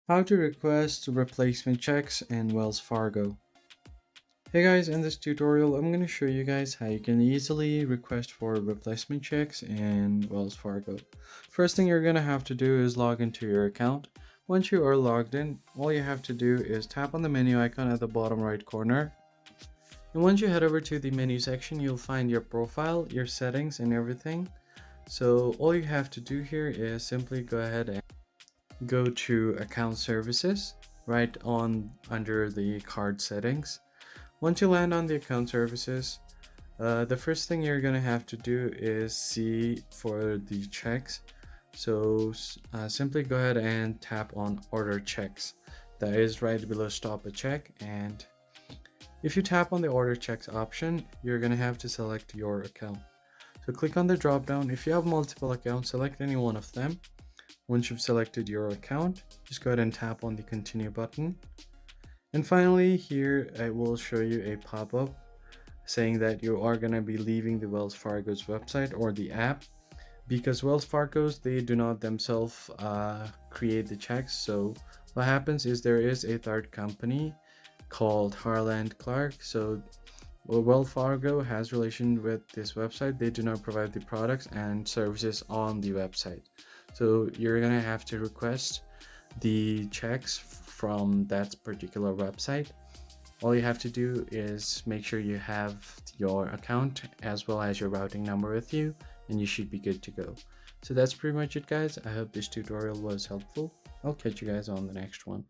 How to request replacement checks in Wells Fargo. Hey guys, in this tutorial I'm going to show you guys how you can easily request for replacement checks in Wells Fargo. First thing you're going to have to do is log into your account. Once you are logged in, all you have to do is tap on the menu icon at the bottom right corner. And once you head over to the menu section, you'll find your profile, your settings and everything. So all you have to do here is simply go ahead and go to account services right on under the card settings. Once you land on the account services, the first thing you're gonna have to do is see for the checks. So simply go ahead and tap on order checks. That is right below stop a check, and if you tap on the order checks option, you're gonna have to select your account. So click on the drop down. If you have multiple accounts, select any one of them. Once you've selected your account, just go ahead and tap on the continue button. And finally, here it will show you a pop-up saying that you are going to be leaving the Wells Fargo's website or the app, because Wells Fargo's, they do not themselves create the checks. So what happens is there is a third company called Harland Clark. So Wells Fargo has relation with this website. They do not provide the products and services on the website. So you're gonna have to request the checks from that particular website. All you have to do is make sure you have your account as well as your routing number with you, and you should be good to go. So that's pretty much it, guys. I hope this tutorial was helpful. I'll catch you guys on the next one.